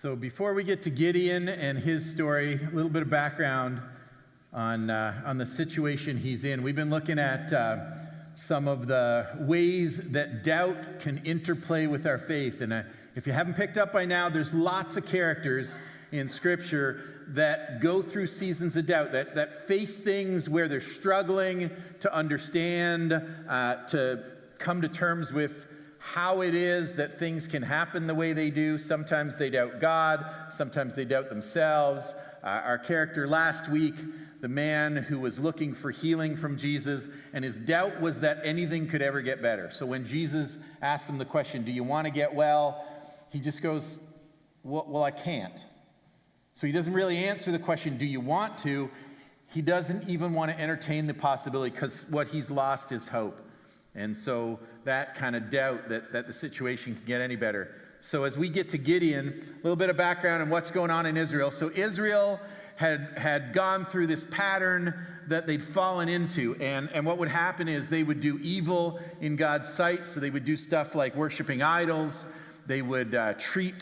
So before we get to Gideon and his story, a little bit of background on the situation he's in. We've been looking at some of the ways that doubt can interplay with our faith. And if you haven't picked up by now, there's lots of characters in Scripture that go through seasons of doubt, that face things where they're struggling to understand, to come to terms with how it is that things can happen the way they do. Sometimes they doubt God, sometimes they doubt themselves. Our character last week, the man who was looking for healing from Jesus, and his doubt was that anything could ever get better. So when Jesus asked him the question, do you want to get well? He just goes, well, I can't. So he doesn't really answer the question, do you want to? He doesn't even want to entertain the possibility because what he's lost is hope. And so that kind of doubt that the situation can get any better. So as we get to Gideon, a little bit of background on what's going on in Israel. So Israel had gone through this pattern that they'd fallen into. And what would happen is they would do evil in God's sight. So they would do stuff like worshiping idols. They would treat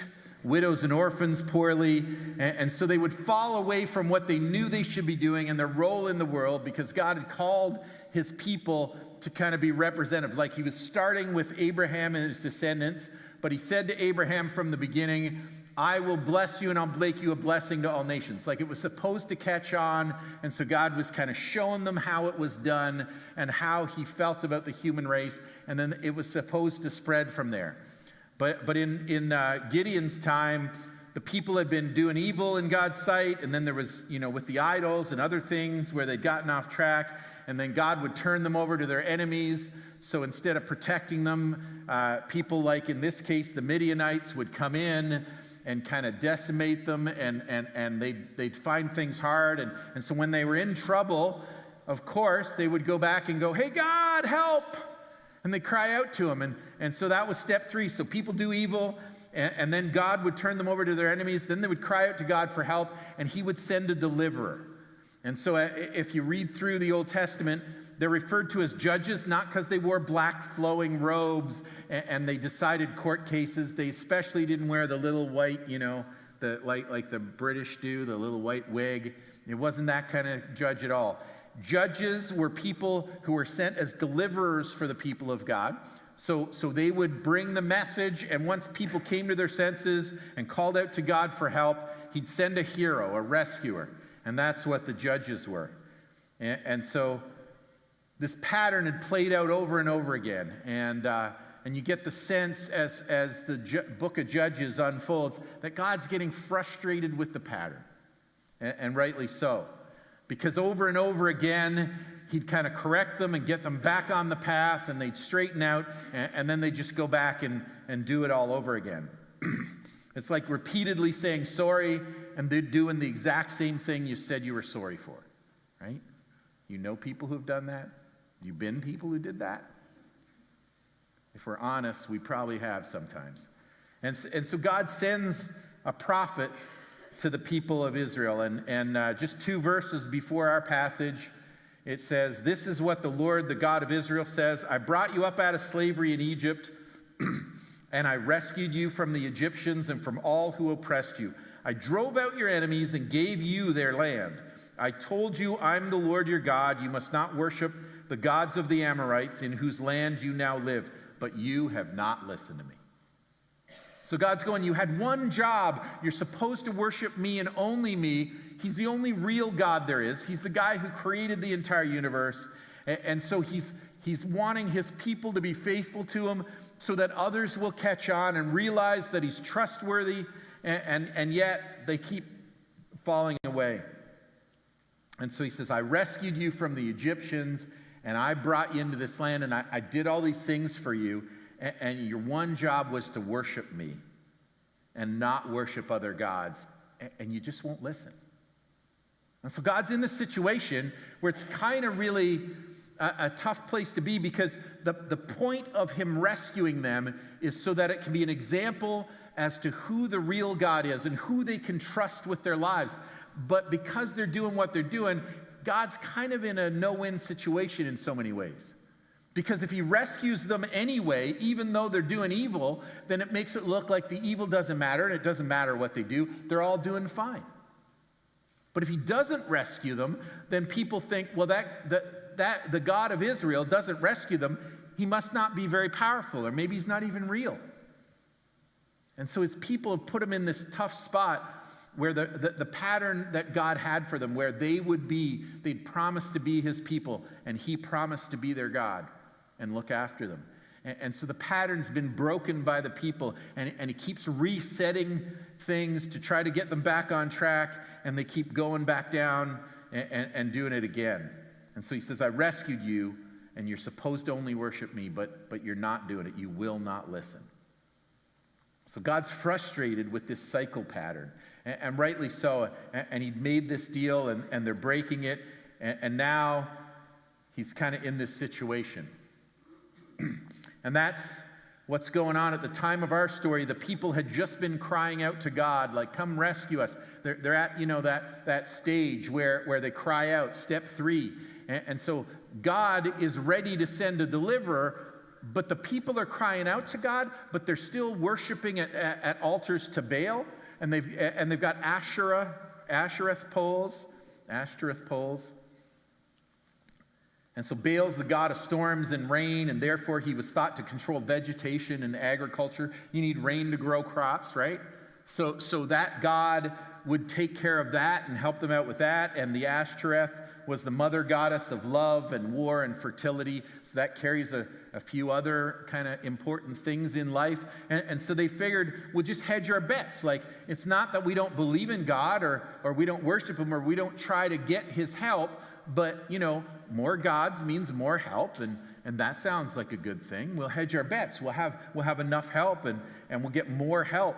widows and orphans poorly. And so they would fall away from what they knew they should be doing and their role in the world, because God had called his people to kind of be representative. Like he was starting with Abraham and his descendants, but he said to Abraham from the beginning, I will bless you and I'll make you a blessing to all nations. Like it was supposed to catch on, and so God was kind of showing them how it was done and how he felt about the human race, and then it was supposed to spread from there. But in Gideon's time, the people had been doing evil in God's sight, and then there was, with the idols and other things where they'd gotten off track, and then God would turn them over to their enemies. So instead of protecting them, people like, in this case, the Midianites would come in and kind of decimate them, and they'd find things hard. And so when they were in trouble, of course, they would go back and go, hey, God, help! And they cry out to him. And so that was step 3. So people do evil, and then God would turn them over to their enemies. Then they would cry out to God for help, and he would send a deliverer. And so if you read through the Old Testament, they're referred to as judges, not because they wore black flowing robes and they decided court cases. They especially didn't wear the little white, like the British do, the little white wig. It wasn't that kind of judge at all. Judges were people who were sent as deliverers for the people of God. So they would bring the message, and once people came to their senses and called out to God for help, he'd send a hero, a rescuer. And that's what the judges were. And so this pattern had played out over and over again. And you get the sense as the book of Judges unfolds that God's getting frustrated with the pattern. And rightly so. Because over and over again, he'd kind of correct them and get them back on the path, and they'd straighten out, and then they'd just go back and do it all over again. It's like repeatedly saying sorry, and they're doing the exact same thing you said you were sorry for, right? You know people who've done that? You've been people who did that? If we're honest, we probably have sometimes. And so God sends a prophet to the people of Israel. And just 2 verses before our passage, it says, this is what the Lord, the God of Israel, says, I brought you up out of slavery in Egypt, and I rescued you from the Egyptians and from all who oppressed you. I drove out your enemies and gave you their land. I told you, I'm the Lord your God. You must not worship the gods of the Amorites in whose land you now live. But you have not listened to me. So God's going, you had one job. You're supposed to worship me and only me. He's the only real God there is. He's the guy who created the entire universe. And so he's wanting his people to be faithful to him so that others will catch on and realize that he's trustworthy. And yet they keep falling away. And so he says, I rescued you from the Egyptians, and I brought you into this land, and I did all these things for you, and your one job was to worship me and not worship other gods, and you just won't listen. And so God's in this situation where it's kind of really a tough place to be, because the point of him rescuing them is so that it can be an example as to who the real God is and who they can trust with their lives. But because they're doing what they're doing, God's kind of in a no-win situation in so many ways. Because if he rescues them anyway, even though they're doing evil, then it makes it look like the evil doesn't matter, and it doesn't matter what they do. They're all doing fine. But if he doesn't rescue them, then people think, well, that the God of Israel doesn't rescue them. He must not be very powerful, or maybe he's not even real. And so his people have put him in this tough spot where the pattern that God had for them, where they'd promised to be his people, and he promised to be their God and look after them. And so the pattern's been broken by the people, and he keeps resetting things to try to get them back on track, and they keep going back down and doing it again. And so he says, I rescued you, and you're supposed to only worship me, but you're not doing it. You will not listen. So God's frustrated with this cycle pattern, and rightly so. And he'd made this deal, and they're breaking it, and now he's kind of in this situation. And that's what's going on at the time of our story. The people had just been crying out to God, like, come rescue us. They're at, that stage where they cry out, step 3. And so God is ready to send a deliverer, but the people are crying out to God, but they're still worshiping at altars to Baal, and they've got Ashereth poles. And so Baal's the god of storms and rain, and therefore he was thought to control vegetation and agriculture. You need rain to grow crops, right? So that god would take care of that and help them out with that. And the Ashtoreth was the mother goddess of love and war and fertility. So that carries a few other kind of important things in life. And so they figured, we'll just hedge our bets. Like, it's not that we don't believe in God or we don't worship him or we don't try to get his help, but, more gods means more help, and that sounds like a good thing. We'll hedge our bets. We'll have enough help, and we'll get more help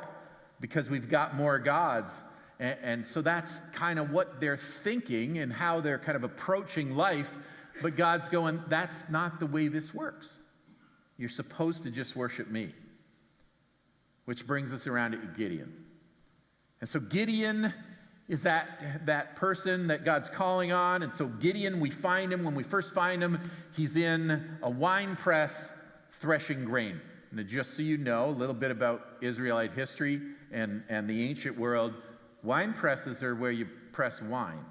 because we've got more gods. And so that's kind of what they're thinking and how they're kind of approaching life. But God's going, that's not the way this works. You're supposed to just worship me. Which brings us around to Gideon. And so Gideon is that person that God's calling on. And so Gideon, we find him. When we first find him, he's in a wine press threshing grain. And just so you know, a little bit about Israelite history and the ancient world, wine presses are where you press wine.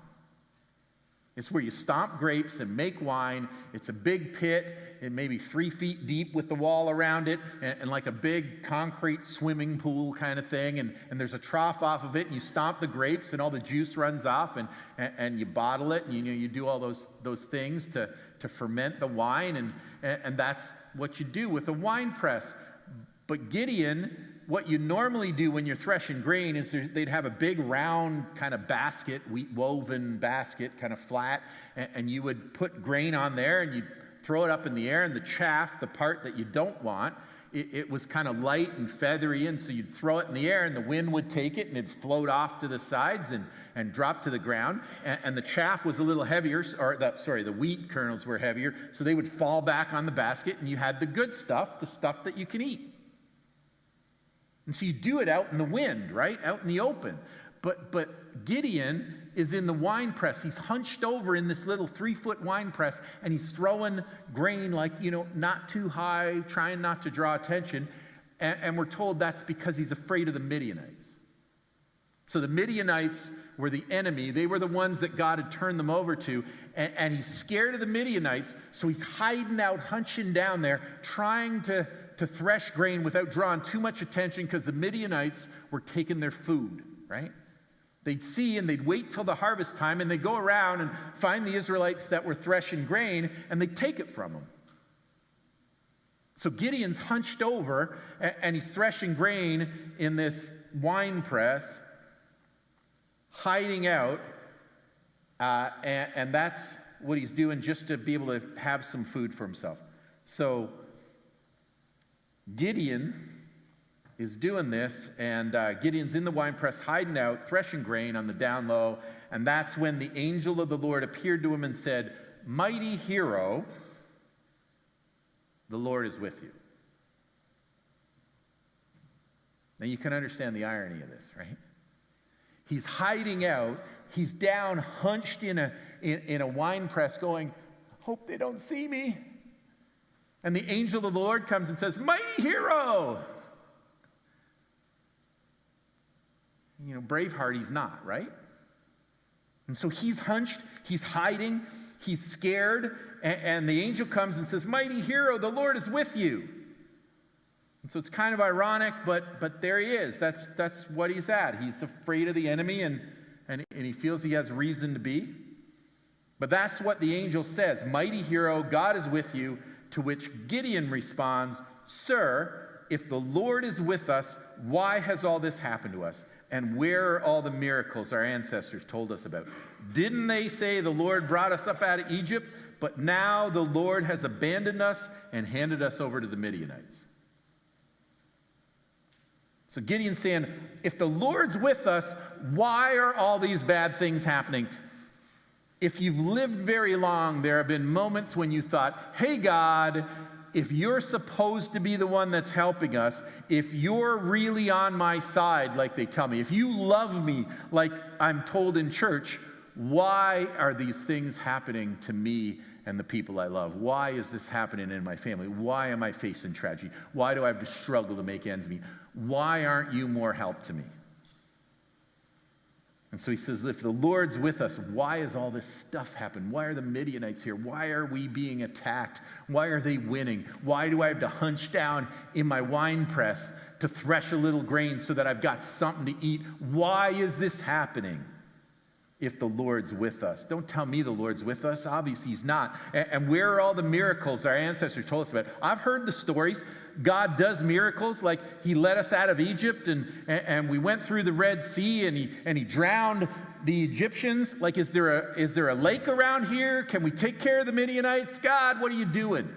It's where you stomp grapes and make wine. It's a big pit. It may be 3 feet deep with the wall around it and like a big concrete swimming pool kind of thing. And there's a trough off of it, and you stomp the grapes and all the juice runs off, and you bottle it, and you do all those things to ferment the wine, and that's what you do with a wine press. But Gideon, what you normally do when you're threshing grain is they'd have a big round kind of basket, wheat woven basket, kind of flat, and you would put grain on there and you'd throw it up in the air, and the chaff, the part that you don't want, it was kind of light and feathery, and so you'd throw it in the air and the wind would take it and it'd float off to the sides and drop to the ground, and the chaff was a little heavier, the wheat kernels were heavier, so they would fall back on the basket, and you had the good stuff, the stuff that you can eat. And so you do it out in the wind, right? Out in the open. But Gideon is in the wine press. He's hunched over in this little 3-foot wine press, and he's throwing grain like, not too high, trying not to draw attention. And we're told that's because he's afraid of the Midianites. So the Midianites were the enemy. They were the ones that God had turned them over to. And he's scared of the Midianites, so he's hiding out, hunching down there, trying to thresh grain without drawing too much attention because the Midianites were taking their food, right? They'd see and they'd wait till the harvest time, and they'd go around and find the Israelites that were threshing grain, and they'd take it from them. So Gideon's hunched over, and he's threshing grain in this wine press, hiding out, and that's what he's doing just to be able to have some food for himself. So Gideon is doing this, and Gideon's in the wine press, hiding out, threshing grain on the down low, and that's when the angel of the Lord appeared to him and said, "Mighty hero, the Lord is with you." Now you can understand the irony of this, right? He's hiding out, he's down, hunched in a wine press going, "Hope they don't see me." And the angel of the Lord comes and says, "Mighty hero!" Braveheart he's not, right? And so he's hunched, he's hiding, he's scared, and the angel comes and says, "Mighty hero, the Lord is with you." And so it's kind of ironic, but there he is. That's what he's at. He's afraid of the enemy, and he feels he has reason to be. But that's what the angel says, "Mighty hero, God is with you," to which Gideon responds, "Sir, if the Lord is with us, why has all this happened to us? And where are all the miracles our ancestors told us about? Didn't they say the Lord brought us up out of Egypt, but now the Lord has abandoned us and handed us over to the Midianites?" So Gideon's saying, if the Lord's with us, why are all these bad things happening? If you've lived very long, there have been moments when you thought, "Hey, God, if you're supposed to be the one that's helping us, if you're really on my side, like they tell me, if you love me like I'm told in church, why are these things happening to me and the people I love? Why is this happening in my family? Why am I facing tragedy? Why do I have to struggle to make ends meet? Why aren't you more help to me?" And so he says, if the Lord's with us, why has all this stuff happened? Why are the Midianites here? Why are we being attacked? Why are they winning? Why do I have to hunch down in my wine press to thresh a little grain so that I've got something to eat? Why is this happening if the Lord's with us? Don't tell me the Lord's with us. Obviously he's not. And where are all the miracles our ancestors told us about? I've heard the stories. God does miracles, like he led us out of Egypt and we went through the Red Sea and he drowned the Egyptians. Like, is there a lake around here? Can we take care of the Midianites? God, what are you doing?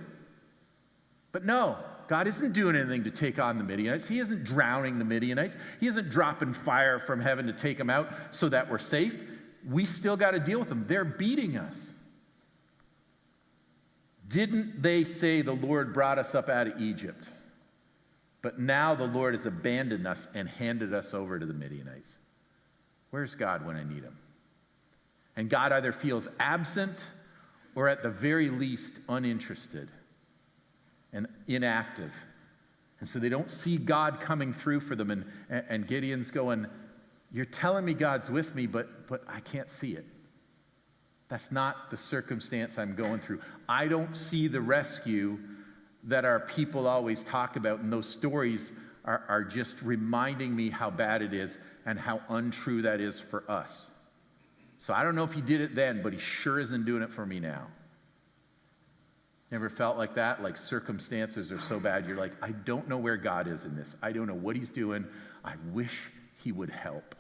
But no, God isn't doing anything to take on the Midianites. He isn't drowning the Midianites. He isn't dropping fire from heaven to take them out so that we're safe. We still got to deal with them. They're beating us. Didn't they say the Lord brought us up out of Egypt? But now the Lord has abandoned us and handed us over to the Midianites. Where's God when I need him? And God either feels absent or at the very least uninterested and inactive. And so they don't see God coming through for them. And Gideon's going, "You're telling me God's with me, but I can't see it. That's not the circumstance I'm going through. I don't see the rescue that our people always talk about, and those stories are just reminding me how bad it is and how untrue that is for us. So I don't know if he did it then, but he sure isn't doing it for me now." Never felt like that? Like circumstances are so bad, you're like, I don't know where God is in this. I don't know what he's doing. I wish he would help.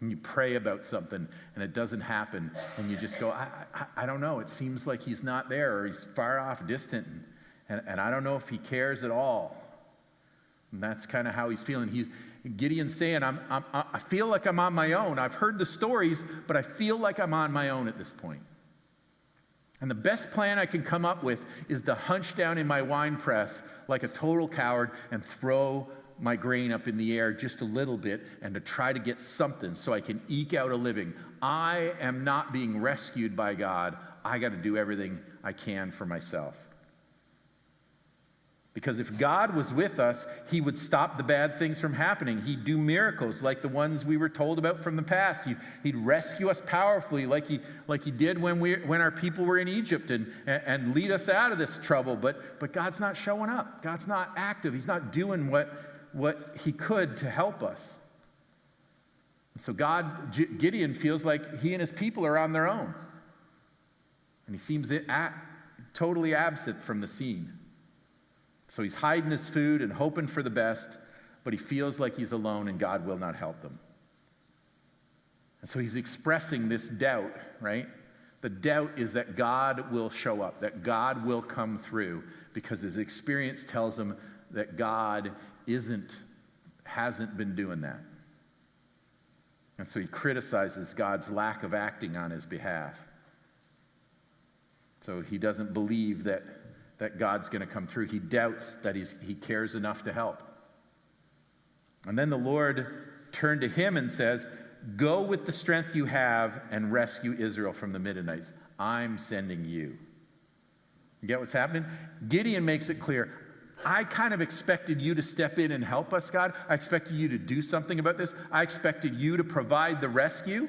And you pray about something and it doesn't happen, and you just go, I don't know. It seems like he's not there, or he's far off, distant, and I don't know if he cares at all. And that's kind of how he's feeling. Gideon's saying, I feel like I'm on my own. I've heard the stories, but I feel like I'm on my own at this point. And the best plan I can come up with is to hunch down in my wine press like a total coward and throw my grain up in the air just a little bit and to try to get something so I can eke out a living. I am not being rescued by God. I got to do everything I can for myself. Because if God was with us, he would stop the bad things from happening. He'd do miracles like the ones we were told about from the past. He'd rescue us powerfully like he did when our people were in Egypt and lead us out of this trouble. But God's not showing up. God's not active. He's not doing what he could to help us. And so Gideon feels like he and his people are on their own. And he seems totally absent from the scene. So he's hiding his food and hoping for the best, but he feels like he's alone and God will not help them. And so he's expressing this doubt, right? The doubt is that God will show up, that God will come through, because his experience tells him that God hasn't been doing that. And so he criticizes God's lack of acting on his behalf. So he doesn't believe that God's going to come through. He doubts that he cares enough to help. And then the Lord turned to him and says, "Go with the strength you have and rescue Israel from the Midianites. I'm sending you." You get what's happening? Gideon makes it clear, I kind of expected you to step in and help us, God. I expected you to do something about this. I expected you to provide the rescue.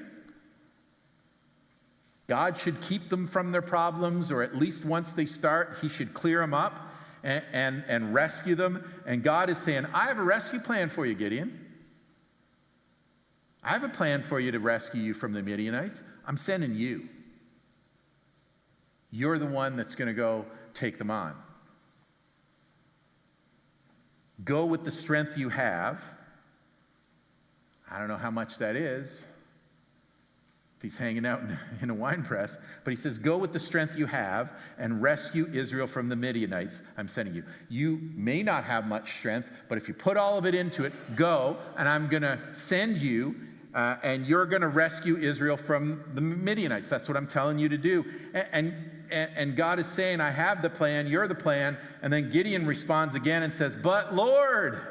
God should keep them from their problems, or at least once they start, he should clear them up and rescue them. And God is saying, I have a rescue plan for you, Gideon. I have a plan for you to rescue you from the Midianites. I'm sending you. You're the one that's going to go take them on. Go with the strength you have. I don't know how much that is, if he's hanging out in a wine press, but he says, go with the strength you have and rescue Israel from the Midianites. I'm sending you. You may not have much strength, but if you put all of it into it, go, and I'm going to send you, and you're going to rescue Israel from the Midianites. That's what I'm telling you to do. And God is saying, I have the plan, you're the plan. And then Gideon responds again and says, but Lord,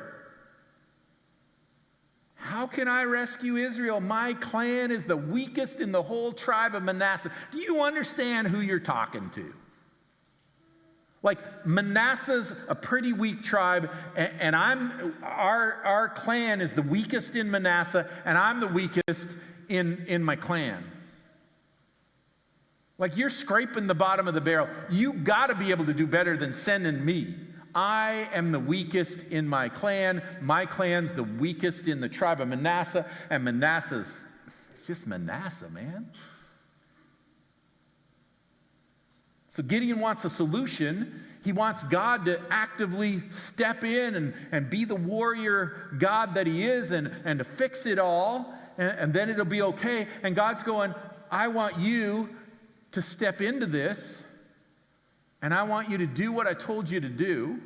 how can I rescue Israel? My clan is the weakest in the whole tribe of Manasseh. Do you understand who you're talking to? Like, Manasseh's a pretty weak tribe, and our clan is the weakest in Manasseh, and I'm the weakest in my clan. Like, you're scraping the bottom of the barrel. You got to be able to do better than sending me. I am the weakest in my clan. My clan's the weakest in the tribe of Manasseh, and it's just Manasseh, man. So Gideon wants a solution. He wants God to actively step in and be the warrior God that he is, and to fix it all, and then it'll be okay. And God's going, I want you to step into this, and I want you to do what I told you to do,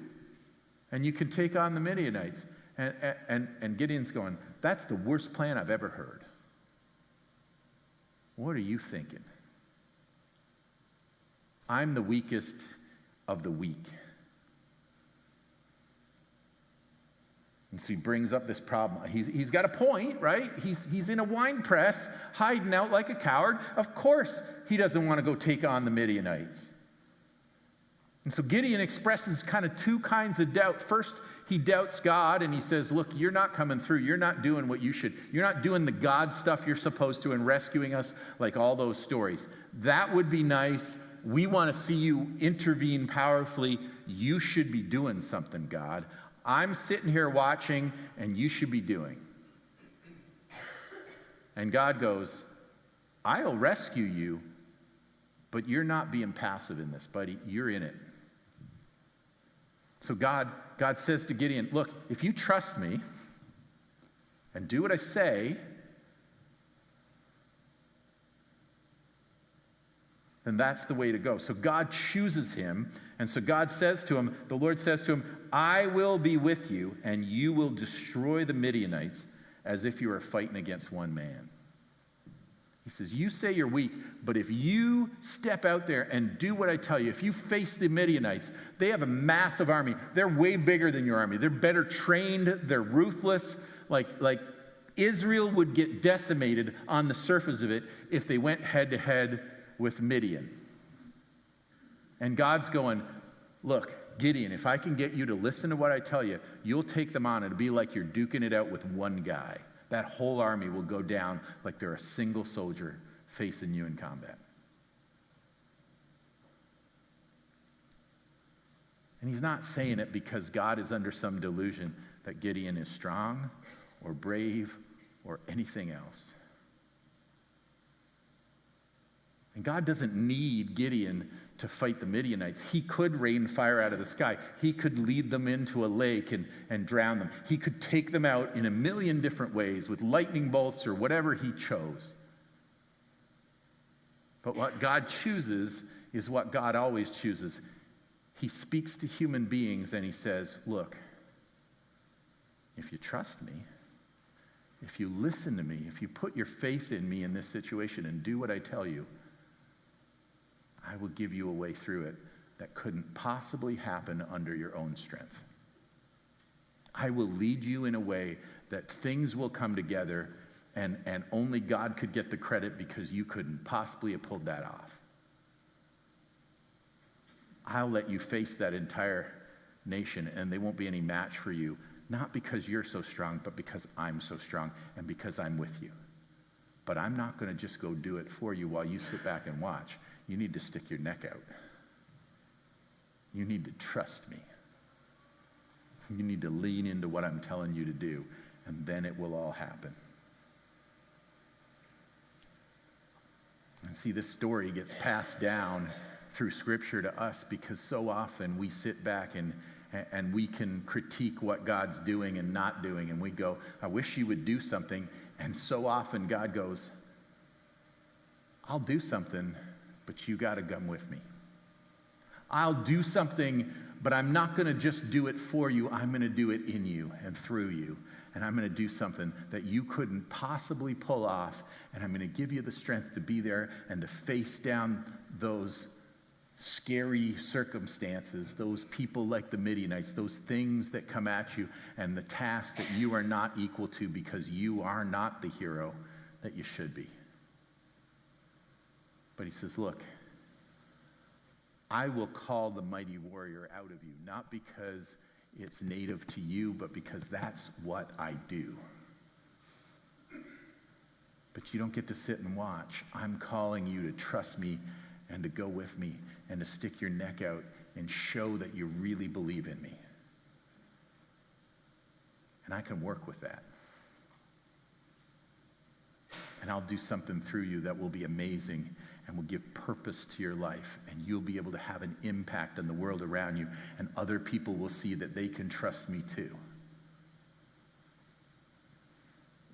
and you can take on the Midianites. And Gideon's going, that's the worst plan I've ever heard. What are you thinking? I'm the weakest of the weak. And so he brings up this problem. He's got a point, right? He's in a wine press, hiding out like a coward. Of course he doesn't want to go take on the Midianites. And so Gideon expresses kind of two kinds of doubt. First, he doubts God, and he says, look, you're not coming through. You're not doing what you should. You're not doing the God stuff you're supposed to and rescuing us like all those stories. That would be nice. We want to see you intervene powerfully. You should be doing something, God. I'm sitting here watching, and you should be doing. And God goes, I'll rescue you, but you're not being passive in this, buddy. You're in it. So God says to Gideon, look, if you trust me and do what I say, then that's the way to go. So God chooses him, and so God says to him, the Lord says to him, I will be with you, and you will destroy the Midianites as if you were fighting against one man. He says, you say you're weak, but if you step out there and do what I tell you, if you face the Midianites, they have a massive army. They're way bigger than your army. They're better trained. They're ruthless. Like Israel would get decimated on the surface of it if they went head to head with Midian. And God's going, look, Gideon, if I can get you to listen to what I tell you, you'll take them on. It'll be like you're duking it out with one guy. That whole army will go down like they're a single soldier facing you in combat. And he's not saying it because God is under some delusion that Gideon is strong or brave or anything else. And God doesn't need Gideon to fight the Midianites. He could rain fire out of the sky. He could lead them into a lake and drown them. He could take them out in a million different ways with lightning bolts or whatever he chose. But what God chooses is what God always chooses. He speaks to human beings and he says, look, if you trust me, if you listen to me, if you put your faith in me in this situation and do what I tell you, I will give you a way through it that couldn't possibly happen under your own strength. I will lead you in a way that things will come together, and only God could get the credit because you couldn't possibly have pulled that off. I'll let you face that entire nation, and they won't be any match for you. Not because you're so strong, but because I'm so strong and because I'm with you. But I'm not going to just go do it for you while you sit back and watch. You need to stick your neck out. You need to trust me. You need to lean into what I'm telling you to do, and then it will all happen. And see, this story gets passed down through Scripture to us because so often we sit back and we can critique what God's doing and not doing, and we go, I wish you would do something. And so often God goes, I'll do something, but you got to come with me. I'll do something, but I'm not going to just do it for you. I'm going to do it in you and through you. And I'm going to do something that you couldn't possibly pull off. And I'm going to give you the strength to be there and to face down those scary circumstances, those people like the Midianites, those things that come at you, and the tasks that you are not equal to because you are not the hero that you should be. But he says, look, I will call the mighty warrior out of you, not because it's native to you, but because that's what I do. But you don't get to sit and watch. I'm calling you to trust me and to go with me and to stick your neck out and show that you really believe in me. And I can work with that. And I'll do something through you that will be amazing and will give purpose to your life. And you'll be able to have an impact on the world around you. And other people will see that they can trust me too.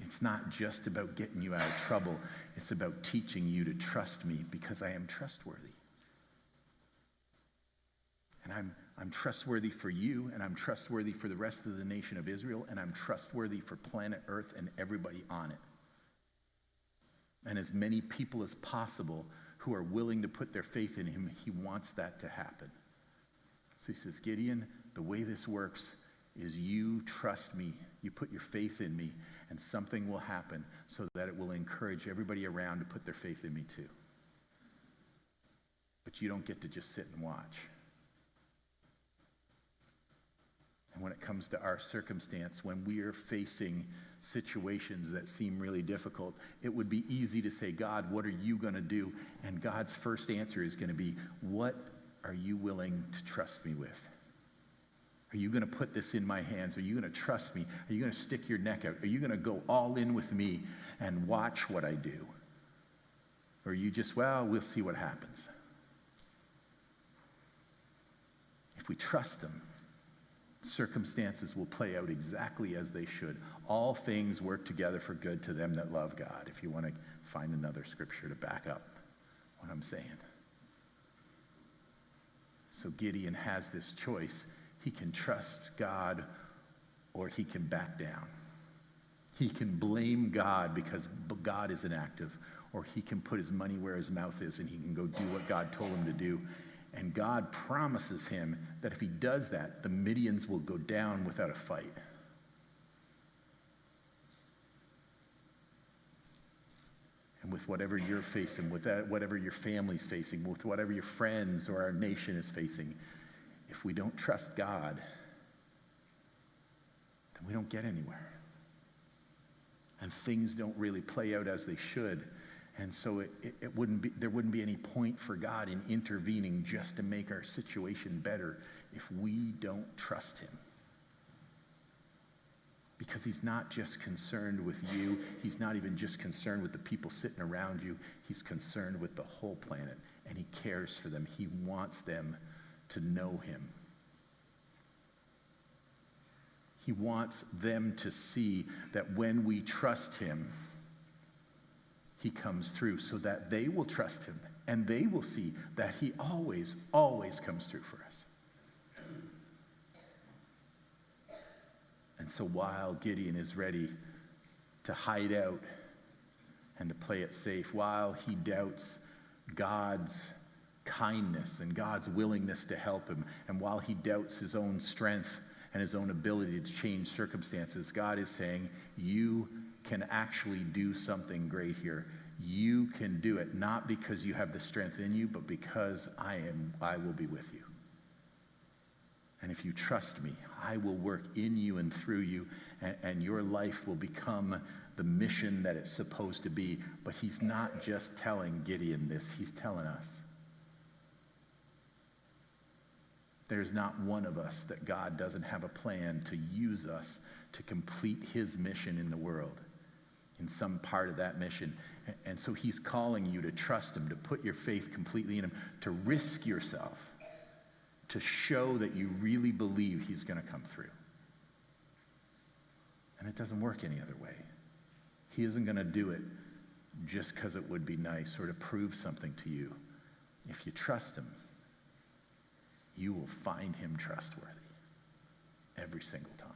It's not just about getting you out of trouble. It's about teaching you to trust me because I am trustworthy. And I'm trustworthy for you, and I'm trustworthy for the rest of the nation of Israel, and I'm trustworthy for planet Earth and everybody on it. And as many people as possible who are willing to put their faith in him, he wants that to happen. So he says, Gideon, the way this works is you trust me. You put your faith in me, and something will happen so that it will encourage everybody around to put their faith in me too. But you don't get to just sit and watch. And when it comes to our circumstance, when we are facing situations that seem really difficult, it would be easy to say, God, what are you going to do? And God's first answer is going to be, what are you willing to trust me with? Are you going to put this in my hands? Are you going to trust me? Are you going to stick your neck out? Are you going to go all in with me and watch what I do? Or are you just, well, we'll see what happens? If we trust him, circumstances will play out exactly as they should. All things work together for good to them that love God, if you want to find another scripture to back up what I'm saying. So Gideon has this choice. He can trust God or he can back down. He can blame God because God is inactive, or he can put his money where his mouth is and he can go do what God told him to do. And God promises him that if he does that, the Midians will go down without a fight. And with whatever you're facing, with that, whatever your family's facing, with whatever your friends or our nation is facing, if we don't trust God, then we don't get anywhere. And things don't really play out as they should. And so there wouldn't be any point for God in intervening just to make our situation better if we don't trust him. Because he's not just concerned with you. He's not even just concerned with the people sitting around you. He's concerned with the whole planet, and he cares for them. He wants them to know him. He wants them to see that when we trust him, he comes through, so that they will trust him and they will see that he always, always comes through for us. And so while Gideon is ready to hide out and to play it safe, while he doubts God's kindness and God's willingness to help him, and while he doubts his own strength and his own ability to change circumstances, God is saying, you can actually do something great here. You can do it, not because you have the strength in you, but because I will be with you. And if you trust me, I will work in you and through you, and your life will become the mission that it's supposed to be. But he's not just telling Gideon this, he's telling us. There's not one of us that God doesn't have a plan to use us to complete his mission in the world, in some part of that mission. And so he's calling you to trust him, to put your faith completely in him, to risk yourself, to show that you really believe he's going to come through. And it doesn't work any other way. He isn't going to do it just because it would be nice or to prove something to you. If you trust him, you will find him trustworthy every single time.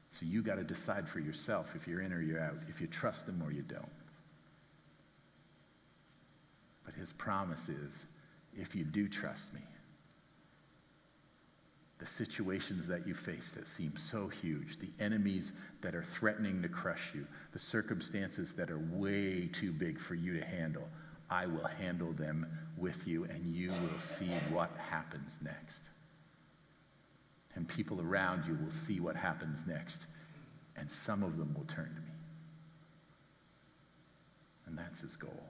So you got to decide for yourself if you're in or you're out, if you trust him or you don't. But his promise is, if you do trust me, the situations that you face that seem so huge, the enemies that are threatening to crush you, the circumstances that are way too big for you to handle, I will handle them with you, and you will see what happens next. And people around you will see what happens next, and some of them will turn to me. And that's his goal.